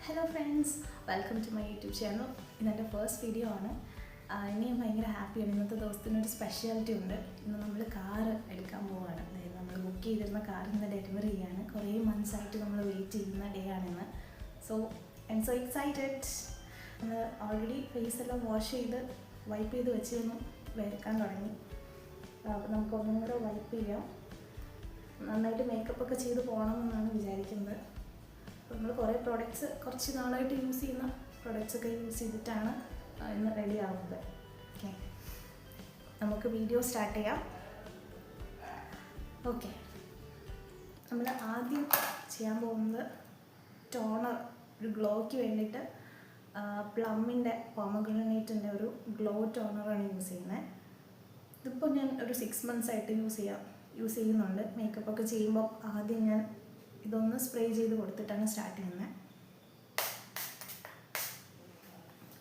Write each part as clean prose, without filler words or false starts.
Hello friends, welcome to my YouTube channel. ഇതെൻ്റെ first video ആണ്. ഇനി ഞാൻ ഭയങ്കര ഹാപ്പിയാണ്. ഇന്നത്തെ ദിവസത്തിനൊരു സ്പെഷ്യാലിറ്റി ഉണ്ട്. ഇന്ന് നമ്മൾ കാറ് എടുക്കാൻ പോവുകയാണ്. അതായത് നമ്മൾ ബുക്ക് ചെയ്തിരുന്ന കാർ ഇന്ന് ഡെലിവറി ചെയ്യാണ്. കുറേ മന്ത്സ് ആയിട്ട് നമ്മൾ വെയിറ്റ് ചെയ്യുന്ന ഡേ ആണിന്ന്. So I am so excited. നമ്മൾ ഓൾറെഡി ഫേസ് എല്ലാം വാഷ് ചെയ്ത് വൈപ്പ് ചെയ്ത് വെച്ചിരുന്നു, വേർക്കാൻ തുടങ്ങി. അപ്പോൾ നമുക്ക് ഒന്നും കൂടെ വൈപ്പ് ചെയ്യാം. നന്നായിട്ട് മേക്കപ്പ് ഒക്കെ ചെയ്ത് പോകണമെന്നാണ് വിചാരിക്കുന്നത്. നമ്മൾ കുറേ പ്രോഡക്റ്റ്സ് കുറച്ച് നാളായിട്ട് യൂസ് ചെയ്യുന്ന പ്രോഡക്റ്റ്സൊക്കെ യൂസ് ചെയ്തിട്ടാണ് ഇന്ന് റെഡി ആവുന്നത്. ഓക്കെ, നമുക്ക് വീഡിയോ സ്റ്റാർട്ട് ചെയ്യാം. ഓക്കെ, നമ്മൾ ആദ്യം ചെയ്യാൻ പോകുന്നത് ടോണർ, ഒരു ഗ്ലോയ്ക്ക് വേണ്ടിയിട്ട് പ്ലമ്മിൻ്റെ പോമഗ്രാനൈറ്റിൻ്റെ ഒരു ഗ്ലോ ടോണറാണ് യൂസ് ചെയ്യുന്നത്. ഇതിപ്പോൾ ഞാൻ ഒരു 6 months ആയിട്ട് യൂസ് ചെയ്യുന്നുണ്ട്. മേക്കപ്പൊക്കെ ചെയ്യുമ്പോൾ ആദ്യം ഞാൻ ഇതൊന്ന് സ്പ്രേ ചെയ്ത് കൊടുത്തിട്ടാണ് സ്റ്റാർട്ട് ചെയ്യുന്നത്.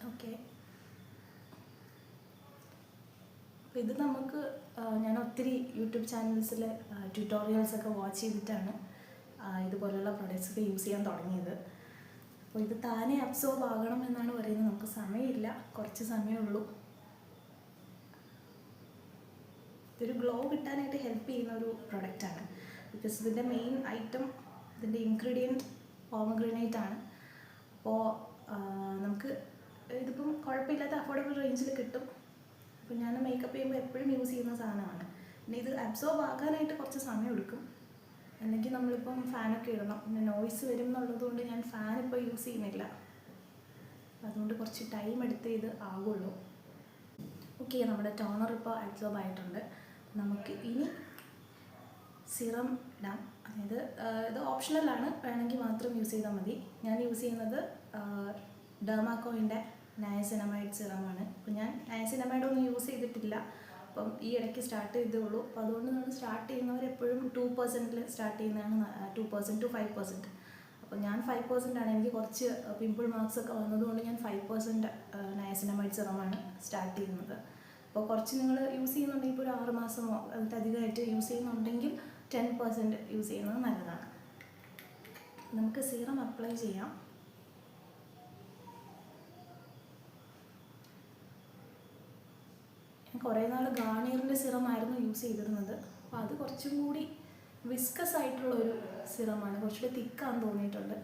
ഓക്കെ, അപ്പോൾ ഇത് നമുക്ക് ഞാൻ ഒത്തിരി യൂട്യൂബ് ചാനൽസിൽ ട്യൂട്ടോറിയൽസൊക്കെ വാച്ച് ചെയ്തിട്ടാണ് ഇതുപോലെയുള്ള പ്രൊഡക്ട്സൊക്കെ യൂസ് ചെയ്യാൻ തുടങ്ങിയത്. അപ്പോൾ ഇത് താനെ അബ്സോർബ് ആകണം എന്നാണ് പറയുന്നത്. നമുക്ക് സമയമില്ല, കുറച്ച് സമയമേ ഉള്ളൂ. ഇതൊരു ഗ്ലോ കിട്ടാനായിട്ട് ഹെൽപ്പ് ചെയ്യുന്ന ഒരു പ്രൊഡക്റ്റാണ്. ബിക്കോസ് ഇതിൻ്റെ മെയിൻ ഐറ്റം, ഇതിൻ്റെ ഇൻഗ്രീഡിയൻറ്റ് പോമഗ്രാനൈറ്റ് ആണ്. അപ്പോൾ നമുക്ക് ഇതിപ്പം കുഴപ്പമില്ലാത്ത അഫോർഡബിൾ റേഞ്ചിൽ കിട്ടും. അപ്പോൾ ഞാൻ മേക്കപ്പ് ചെയ്യുമ്പോൾ എപ്പോഴും യൂസ് ചെയ്യുന്ന സാധനമാണ്. പിന്നെ ഇത് അബ്സോർബ് ആകാനായിട്ട് കുറച്ച് സമയം എടുക്കും. അല്ലെങ്കിൽ നമ്മളിപ്പം ഫാനൊക്കെ ഇടണം, പിന്നെ നോയ്സ് വരും എന്നുള്ളത് കൊണ്ട് ഞാൻ ഫാൻ ഇപ്പോൾ യൂസ് ചെയ്യുന്നില്ല. അതുകൊണ്ട് കുറച്ച് ടൈം എടുത്തേ ഇത് ആകുള്ളൂ. ഓക്കെ, നമ്മുടെ ടോണർ ഇപ്പോൾ അബ്സോർബ് ആയിട്ടുണ്ട്. നമുക്ക് ഇനി സിറം ഇടാം. അതായത് ഇത് ഓപ്ഷണലാണ്, വേണമെങ്കിൽ മാത്രം യൂസ് ചെയ്താൽ മതി. ഞാൻ യൂസ് ചെയ്യുന്നത് ഡെർമാക്കോയിൻ്റെ നയസിനമൈഡ് സിറമാണ്. അപ്പോൾ ഞാൻ നയസിനമൈഡ് ഒന്നും യൂസ് ചെയ്തിട്ടില്ല, അപ്പം ഈ ഇടയ്ക്ക് സ്റ്റാർട്ട് ചെയ്തേ ഉള്ളൂ. അപ്പോൾ അതുകൊണ്ട് നമ്മൾ സ്റ്റാർട്ട് ചെയ്യുന്നവരെപ്പോഴും 2% സ്റ്റാർട്ട് ചെയ്യുന്നതാണ് 2% to 5%. അപ്പോൾ ഞാൻ 5% ആണ്. എനിക്ക് കുറച്ച് പിമ്പിൾ മാർക്സ് ഒക്കെ വന്നതുകൊണ്ട് ഞാൻ 5% നയസിനമൈഡ് സിറമാണ് സ്റ്റാർട്ട് ചെയ്യുന്നത്. അപ്പോൾ കുറച്ച് നിങ്ങൾ യൂസ് ചെയ്യുന്നുണ്ടെങ്കിൽ ഇപ്പോൾ ഒരു 6 മാസമോ അതിലധികമായിട്ട് യൂസ് ചെയ്യുന്നുണ്ടെങ്കിൽ 10% യൂസ് ചെയ്യുന്നത് നല്ലതാണ്. നമുക്ക് സീറം അപ്ലൈ ചെയ്യാം. ഞാൻ കുറേ നാൾ ഗാർണിയറിൻ്റെ സിറമായിരുന്നു യൂസ് ചെയ്തിരുന്നത്. അപ്പോൾ അത് കുറച്ചും കൂടി വിസ്കസ് ആയിട്ടുള്ളൊരു സിറമാണ്, കുറച്ചുകൂടി തിക്കാന്ന് തോന്നിയിട്ടുണ്ട്.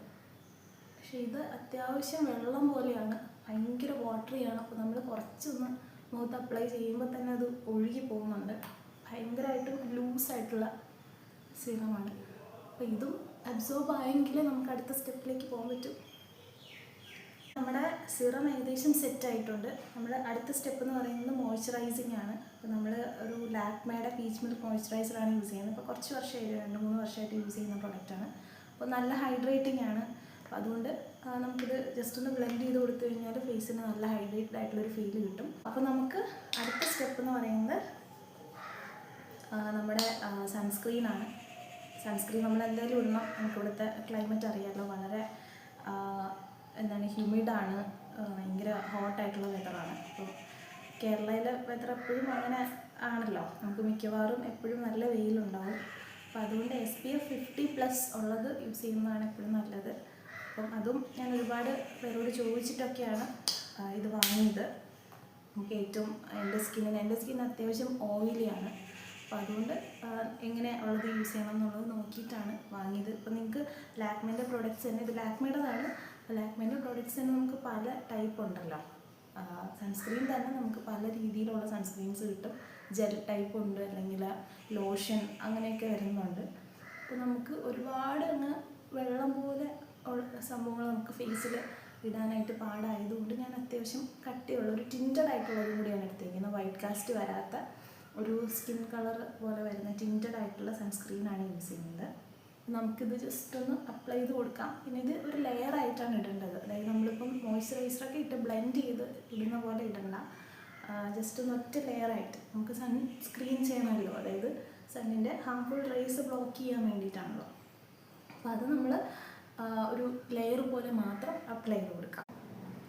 പക്ഷേ ഇത് അത്യാവശ്യം വെള്ളം പോലെയാണ്, ഭയങ്കര വാട്ടറിയാണ്. അപ്പോൾ നമ്മൾ കുറച്ചൊന്ന് മുഖത്ത് അപ്ലൈ ചെയ്യുമ്പോൾ തന്നെ അത് ഒഴുകി പോകുന്നുണ്ട്. ഭയങ്കരമായിട്ടും ലൂസായിട്ടുള്ള സിറമാണ്. അപ്പോൾ ഇതും അബ്സോർബ് ആയെങ്കിൽ നമുക്ക് അടുത്ത സ്റ്റെപ്പിലേക്ക് പോകാൻ പറ്റും. നമ്മുടെ സിറം ഏകദേശം സെറ്റായിട്ടുണ്ട്. നമ്മുടെ അടുത്ത സ്റ്റെപ്പ് എന്ന് പറയുന്നത് മോയ്സ്ചറൈസിങ് ആണ്. അപ്പോൾ നമ്മൾ ഒരു ലാക്മേയുടെ പീച്ച് മിൽക്ക് മോയ്സ്ചറൈസറാണ് യൂസ് ചെയ്യുന്നത്. ഇപ്പോൾ കുറച്ച് വർഷമായിട്ട് 2-3 വർഷമായിട്ട് യൂസ് ചെയ്യുന്ന പ്രൊഡക്റ്റാണ്. അപ്പോൾ നല്ല ഹൈഡ്രേറ്റിംഗ് ആണ്. അപ്പോൾ അതുകൊണ്ട് നമുക്കിത് ജസ്റ്റ് ഒന്ന് ബ്ലെൻഡ് ചെയ്ത് കൊടുത്തു കഴിഞ്ഞാൽ ഫേസിന് നല്ല ഹൈഡ്രേറ്റഡ് ആയിട്ടുള്ളൊരു ഫീൽ കിട്ടും. അപ്പോൾ നമുക്ക് അടുത്ത സ്റ്റെപ്പ് എന്ന് പറയുന്നത് നമ്മുടെ സൺസ്ക്രീനാണ്. സൺസ്ക്രീൻ നമ്മൾ എന്തായാലും ഇടണം. നമുക്ക് ഇവിടുത്തെ ക്ലൈമറ്റ് അറിയാമല്ലോ, വളരെ ഹ്യൂമിഡാണ്, ഭയങ്കര ഹോട്ടായിട്ടുള്ള വെതറാണ്. അപ്പോൾ കേരളയിലെ വെതർ എപ്പോഴും അങ്ങനെ ആണല്ലോ, നമുക്ക് മിക്കവാറും എപ്പോഴും നല്ല വെയിലുണ്ടാവും. അപ്പോൾ അതുകൊണ്ട് SPF 50+ ഉള്ളത് യൂസ് ചെയ്യുന്നതാണ് എപ്പോഴും നല്ലത്. അപ്പം അതും ഞാൻ ഒരുപാട് പേരോട് ചോദിച്ചിട്ടൊക്കെയാണ് ഇത് വാങ്ങിയത്. നമുക്ക് ഏറ്റവും എൻ്റെ സ്കിൻ അത്യാവശ്യം ഓയിലിയാണ്. അപ്പോൾ അതുകൊണ്ട് എങ്ങനെ ഉള്ളത് യൂസ് ചെയ്യണം എന്നുള്ളത് നോക്കിയിട്ടാണ് വാങ്ങിയത്. ഇപ്പോൾ നിങ്ങൾക്ക് ലാക്മേൻ്റെ പ്രോഡക്റ്റ്സ് തന്നെ, ഇത് ലാക്മേൻ്റെതാണ്. ലാക്മേൻ്റെ പ്രോഡക്റ്റ്സ് തന്നെ നമുക്ക് പല ടൈപ്പ് ഉണ്ടല്ലോ. സൺസ്ക്രീൻ തന്നെ നമുക്ക് പല രീതിയിലുള്ള സൺസ്ക്രീൻസ് കിട്ടും. ജെൽ ടൈപ്പ് ഉണ്ട്, അല്ലെങ്കിൽ ലോഷൻ, അങ്ങനെയൊക്കെ വരുന്നുണ്ട്. അപ്പോൾ നമുക്ക് ഒരുപാട് അങ്ങനെ വെള്ളം പോലെ ഉള്ള സംഭവങ്ങൾ നമുക്ക് ഫേസിൽ ഇടാനായിട്ട് പാടായതുകൊണ്ട് ഞാൻ അത്യാവശ്യം കട്ടിയുള്ള ഒരു ടിൻറ്റഡ് ആയിട്ടുള്ളതും കൂടിയാണ് എടുത്തിരിക്കുന്നത്. വൈറ്റ് കാസ്റ്റ് വരാത്ത ഒരു സ്കിൻ കളർ പോലെ വരുന്ന ടിൻറ്റഡ് ആയിട്ടുള്ള സൺസ്ക്രീനാണ് യൂസ് ചെയ്യുന്നത്. നമുക്കിത് ജസ്റ്റ് ഒന്ന് അപ്ലൈ ചെയ്ത് കൊടുക്കാം. പിന്നെ ഇത് ഒരു ലെയർ ആയിട്ടാണ് ഇടേണ്ടത്. അതായത് നമ്മളിപ്പം മോയ്സ്ചറൈസറൊക്കെ ഇട്ട് ബ്ലെൻഡ് ചെയ്ത് ഇടുന്ന പോലെ ഇടണ്ട. ജസ്റ്റ് ഒന്ന് ഒറ്റ ലെയറായിട്ട് നമുക്ക് സൺസ്ക്രീൻ ചെയ്യണമല്ലോ. അതായത് സണ്ണിൻ്റെ ഹാംഫുൾ റേസ് ബ്ലോക്ക് ചെയ്യാൻ വേണ്ടിയിട്ടാണല്ലോ. അപ്പോൾ അത് നമ്മൾ ഒരു ലെയർ പോലെ മാത്രം അപ്ലൈ ചെയ്ത് കൊടുക്കാം.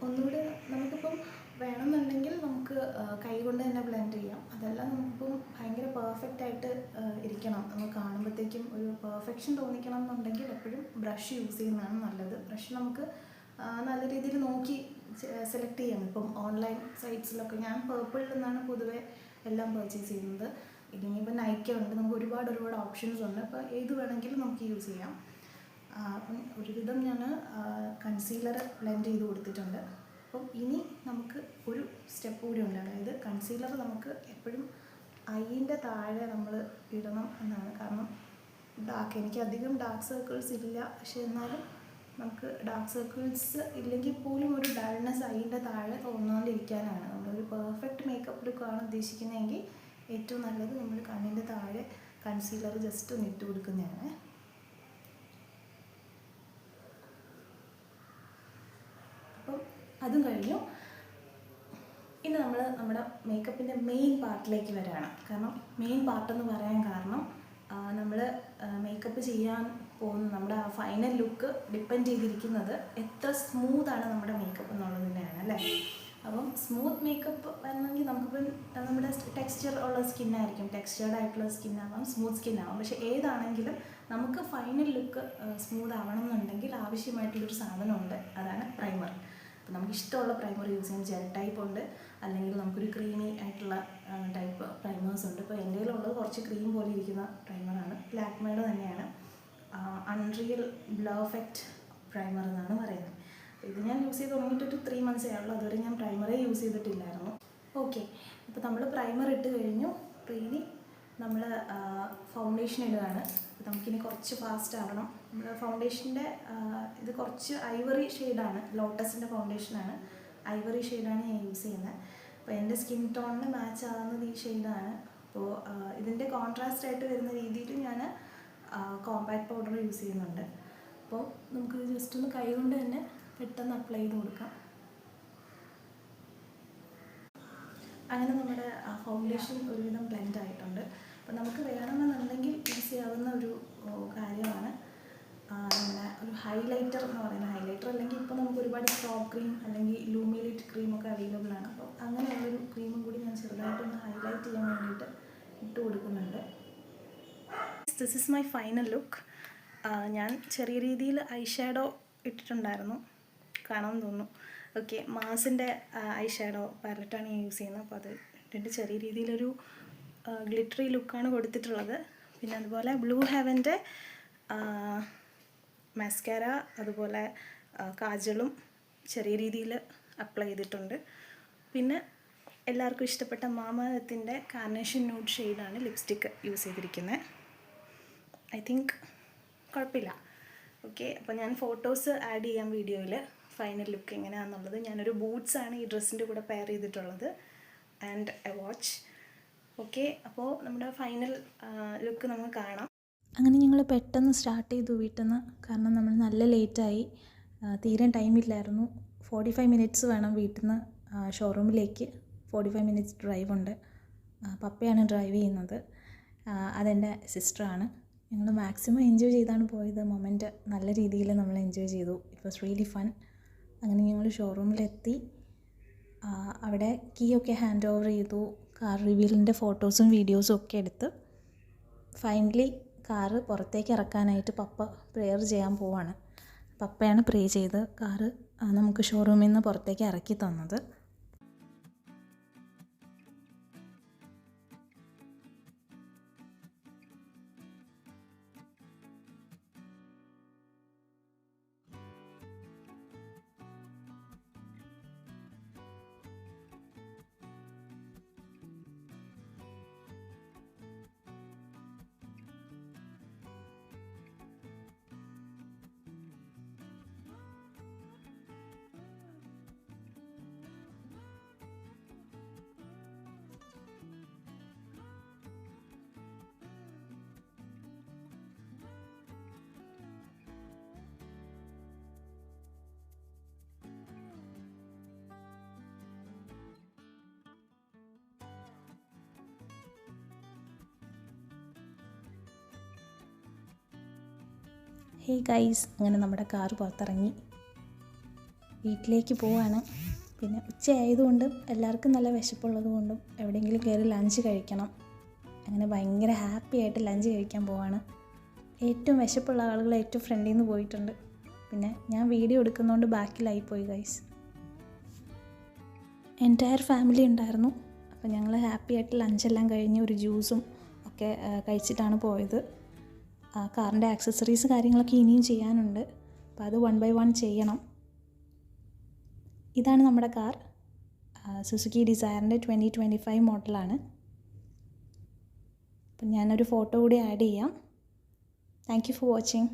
ഒന്നുകൂടി നമുക്കിപ്പം വേണമെന്നുണ്ടെങ്കിൽ നമുക്ക് കൈ കൊണ്ട് തന്നെ ബ്ലെൻഡ് ചെയ്യാം. അതെല്ലാം നമുക്കിപ്പം ഭയങ്കര പെർഫെക്റ്റായിട്ട് ഇരിക്കണം, നമുക്ക് കാണുമ്പോഴത്തേക്കും ഒരു പെർഫെക്ഷൻ തോന്നിക്കണം എന്നുണ്ടെങ്കിൽ എപ്പോഴും ബ്രഷ് യൂസ് ചെയ്യുന്നതാണ് നല്ലത്. ബ്രഷ് നമുക്ക് നല്ല രീതിയിൽ നോക്കി സെലക്ട് ചെയ്യാം. ഇപ്പം ഓൺലൈൻ സൈറ്റ്സിലൊക്കെ ഞാൻ പേർപ്പിളിൽ നിന്നാണ് പൊതുവെ എല്ലാം പർച്ചേസ് ചെയ്യുന്നത്. ഇല്ലെങ്കിൽ നൈക്ക ഉണ്ട്, നമുക്ക് ഒരുപാട് ഓപ്ഷൻസ് ഉണ്ട്. അപ്പോൾ ഏത് വേണമെങ്കിലും നമുക്ക് യൂസ് ചെയ്യാം. അപ്പം ഒരുവിധം ഞാൻ കൺസീലർ ബ്ലെൻഡ് ചെയ്ത് കൊടുത്തിട്ടുണ്ട്. അപ്പം ഇനി നമുക്ക് ഒരു സ്റ്റെപ്പ് കൂടി ഉണ്ട്. അതായത് കൺസീലർ നമുക്ക് എപ്പോഴും ഐൻ്റെ താഴെ നമ്മൾ ഇടണം എന്നാണ്. കാരണം എനിക്ക് അധികം ഡാർക്ക് സർക്കിൾസ് ഇല്ല, പക്ഷെ എന്നാലും നമുക്ക് ഡാർക്ക് സർക്കിൾസ് ഇല്ലെങ്കിൽ പോലും ഒരു ഡൾനെസ് ഐൻ്റെ താഴെ തോന്നാണ്ടിരിക്കാനാണ്. നമ്മളൊരു പെർഫെക്റ്റ് മേക്കപ്പ് ലുക്കാണ് ഉദ്ദേശിക്കുന്നതെങ്കിൽ ഏറ്റവും നല്ലത് നമ്മൾ കണ്ണിൻ്റെ താഴെ കൺസീലർ ജസ്റ്റ് ഒന്ന് ഇട്ട് കൊടുക്കുന്നതാണ്. അപ്പം അതും കഴിഞ്ഞു. ഇനി നമ്മൾ നമ്മുടെ മേക്കപ്പിൻ്റെ മെയിൻ പാർട്ടിലേക്ക് വരികയാണ്. കാരണം മെയിൻ പാർട്ടെന്ന് പറയാൻ കാരണം നമ്മൾ മേക്കപ്പ് ചെയ്യാൻ പോകുന്ന നമ്മുടെ ആ ഫൈനൽ ലുക്ക് ഡിപ്പെൻഡ് ചെയ്തിരിക്കുന്നത് എത്ര സ്മൂത്താണ് നമ്മുടെ മേക്കപ്പ് എന്നുള്ളത് തന്നെയാണ് അല്ലേ. അപ്പം സ്മൂത്ത് മേക്കപ്പ് വരണമെങ്കിൽ നമുക്കിപ്പം നമ്മുടെ ടെക്സ്ചർ ഉള്ള സ്കിന്നായിരിക്കും, ടെക്സ്ചേർഡ് ആയിട്ടുള്ള സ്കിന്നാവാം, സ്മൂത്ത് സ്കിന്നാവാം. പക്ഷേ ഏതാണെങ്കിലും നമുക്ക് ഫൈനൽ ലുക്ക് സ്മൂത്ത് ആവണം എന്നുണ്ടെങ്കിൽ ആവശ്യമായിട്ടുള്ളൊരു സാധനമുണ്ട്, അതാണ് പ്രൈമർ. അപ്പോൾ നമുക്ക് ഇഷ്ടമുള്ള പ്രൈമർ യൂസ് ചെയ്യാം. ജെൽ ടൈപ്പ് ഉണ്ട്, അല്ലെങ്കിൽ നമുക്കൊരു ക്രീമി ആയിട്ടുള്ള ടൈപ്പ് പ്രൈമേഴ്സ് ഉണ്ട്. ഇപ്പോൾ എൻ്റെ കയ്യിലുള്ളത് കുറച്ച് ക്രീം പോലെ ഇരിക്കുന്ന പ്രൈമറാണ്, ലാക്മേയുടെ തന്നെയാണ്, അൺറിയൽ ബ്ലോ എഫക്റ്റ് പ്രൈമർ എന്നാണ് പറയുന്നത്. ഇത് ഞാൻ യൂസ് ചെയ്ത് തുടങ്ങിയിട്ടൊരു 3 months ആയുള്ളൂ. അതുവരെ ഞാൻ പ്രൈമറേ യൂസ് ചെയ്തിട്ടില്ലായിരുന്നു. ഓക്കെ, ഇപ്പോൾ നമ്മൾ പ്രൈമർ ഇട്ട് കഴിഞ്ഞു. അപ്പോൾ ഇനി നമ്മൾ ഫൗണ്ടേഷൻ ഇടുകയാണ്. അപ്പോൾ നമുക്കിനി കുറച്ച് ഫാസ്റ്റ് ആവണം. നമ്മൾ ഫൗണ്ടേഷൻ്റെ ഇത് കുറച്ച് ഐവറി ഷെയ്ഡാണ്, ലോട്ടസിൻ്റെ ഫൗണ്ടേഷനാണ്, ഐവറി ഷെയ്ഡാണ് ഞാൻ യൂസ് ചെയ്യുന്നത്. അപ്പോൾ എൻ്റെ സ്കിൻ ടോണിന് മാച്ച് ആകുന്നത് ഈ ഷെയ്ഡാണ്. അപ്പോൾ ഇതിൻ്റെ കോൺട്രാസ്റ്റ് ആയിട്ട് വരുന്ന രീതിയിൽ ഞാൻ കോമ്പാക്ട് പൗഡർ യൂസ് ചെയ്യുന്നുണ്ട്. അപ്പോൾ നമുക്ക് ജസ്റ്റ് ഒന്ന് കൈ കൊണ്ട് തന്നെ പെട്ടെന്ന് അപ്ലൈ ചെയ്ത് കൊടുക്കാം. അങ്ങനെ നമ്മുടെ ഫൗണ്ടേഷൻ ഒരുവിധം ബ്ലെൻഡ് ആയിട്ടുണ്ട്. അപ്പോൾ നമുക്ക് വേണമെന്നുണ്ടെങ്കിൽ യൂസ് ചെയ്യാവുന്ന ഒരു കാര്യമാണ് നമ്മുടെ ഒരു ഹൈലൈറ്റർ എന്ന് പറയുന്നത്. ഹൈലൈറ്റർ അല്ലെങ്കിൽ ഇപ്പോൾ നമുക്ക് ഒരുപാട് സ്ട്രോബ് ക്രീം അല്ലെങ്കിൽ ലൂമിലേറ്റ് ക്രീമൊക്കെ അവൈലബിൾ ആണ്. അപ്പോൾ അങ്ങനെയുള്ളൊരു ക്രീമും കൂടി ഞാൻ ചെറുതായിട്ടൊന്ന് ഹൈലൈറ്റ് ചെയ്യാൻ വേണ്ടിയിട്ട് ഇട്ട് കൊടുക്കുന്നുണ്ട്. This is my final look. ഞാൻ ചെറിയ രീതിയിൽ ഐ ഷാഡോ ഇട്ടിട്ടുണ്ടായിരുന്നു, കാണാൻ തോന്നുന്നു. ഓക്കെ, മാസിൻ്റെ ഐ ഷാഡോ പാലറ്റാണ് ഞാൻ യൂസ് ചെയ്യുന്നത്. അപ്പോൾ അത് ഇട്ടിട്ട് ചെറിയ രീതിയിലൊരു ഗ്ലിറ്ററി ലുക്കാണ് കൊടുത്തിട്ടുള്ളത്. പിന്നെ അതുപോലെ ബ്ലൂ ഹെവൻ്റെ മാസ്കാര, അതുപോലെ കാജലും ചെറിയ രീതിയിൽ അപ്ലൈ ചെയ്തിട്ടുണ്ട്. പിന്നെ എല്ലാവർക്കും ഇഷ്ടപ്പെട്ട മാമ-എർത്തിൻ്റെ കാർണേഷൻ ന്യൂഡ് ഷെയ്ഡാണ് ലിപ്സ്റ്റിക്ക് യൂസ് ചെയ്തിരിക്കുന്നത്. ഐ തിങ്ക് കുഴപ്പമില്ല. ഓക്കെ, അപ്പോൾ ഞാൻ ഫോട്ടോസ് ആഡ് ചെയ്യാം വീഡിയോയിൽ, ഫൈനൽ ലുക്ക് എങ്ങനെയാണെന്നുള്ളത്. ഞാനൊരു ബൂട്ട്സാണ് ഈ ഡ്രസ്സിൻ്റെ കൂടെ പെയർ ചെയ്തിട്ടുള്ളത്, ആൻഡ് എ വാച്ച്. ഓക്കെ, അപ്പോൾ നമ്മുടെ ഫൈനൽ ലുക്ക് നമുക്ക് കാണാം. അങ്ങനെ ഞങ്ങൾ പെട്ടെന്ന് സ്റ്റാർട്ട് ചെയ്തു വീട്ടിൽ നിന്ന്. കാരണം നമ്മൾ നല്ല ലേറ്റായി, തീരെ ടൈമില്ലായിരുന്നു. 45 minutes വേണം വീട്ടിൽ നിന്ന് ഷോറൂമിലേക്ക്. 45 minutes ഡ്രൈവ് ഉണ്ട്. പപ്പയാണ് ഡ്രൈവ് ചെയ്യുന്നത്, അതെൻ്റെ സിസ്റ്ററാണ്. ഞങ്ങൾ മാക്സിമം എൻജോയ് ചെയ്താണ് പോയത്. മൊമെൻറ്റ് നല്ല രീതിയിൽ നമ്മൾ എൻജോയ് ചെയ്തു. It was really fun. അങ്ങനെ ഞങ്ങൾ ഷോറൂമിലെത്തി. അവിടെ കീ ഒക്കെ ഹാൻഡ് ഓവർ ചെയ്തു. കാർ റിവ്യൂലിൻ്റെ ഫോട്ടോസും വീഡിയോസും ഒക്കെ എടുത്ത് ഫൈനലി കാറ് പുറത്തേക്ക് ഇറക്കാനായിട്ട് പപ്പ പ്രെയർ ചെയ്യാൻ പോവാണ്. പപ്പയാണ് പ്രേ ചെയ്ത് കാറ് നമുക്ക് ഷോറൂമിൽ നിന്ന് പുറത്തേക്ക് ഇറക്കി തന്നത്. ഹേ ഗൈസ്, അങ്ങനെ നമ്മുടെ കാറ് പുറത്തിറങ്ങി വീട്ടിലേക്ക് പോവാണ്. പിന്നെ ഉച്ചയായതുകൊണ്ടും എല്ലാവർക്കും നല്ല വിശപ്പുള്ളത് കൊണ്ടും എവിടെയെങ്കിലും കയറി ലഞ്ച് കഴിക്കണം. അങ്ങനെ ഭയങ്കര ഹാപ്പി ആയിട്ട് ലഞ്ച് കഴിക്കാൻ പോവാണ്. ഏറ്റവും വിശപ്പുള്ള ആളുകൾ ഏറ്റവും ഫ്രണ്ടിൽ നിന്ന് പോയിട്ടുണ്ട്. പിന്നെ ഞാൻ വീഡിയോ എടുക്കുന്നതുകൊണ്ട് ബാക്കിലായിപ്പോയി ഗൈസ്. എൻറ്റയർ ഫാമിലി ഉണ്ടായിരുന്നു. അപ്പോൾ ഞങ്ങൾ ഹാപ്പി ആയിട്ട് ലഞ്ചെല്ലാം കഴിഞ്ഞ് ഒരു ജ്യൂസും ഒക്കെ കഴിച്ചിട്ടാണ് പോയത്. കാറിൻ്റെ ആക്സസറീസ് കാര്യങ്ങളൊക്കെ ഇനിയും ചെയ്യാനുണ്ട്. അപ്പോൾ അത് 1 by 1 ചെയ്യണം. ഇതാണ് നമ്മുടെ കാർ. സുസുക്കി ഡിസയറിൻ്റെ 2025 മോഡലാണ്. അപ്പം ഞാനൊരു ഫോട്ടോ കൂടി ആഡ് ചെയ്യാം. Thank you for watching.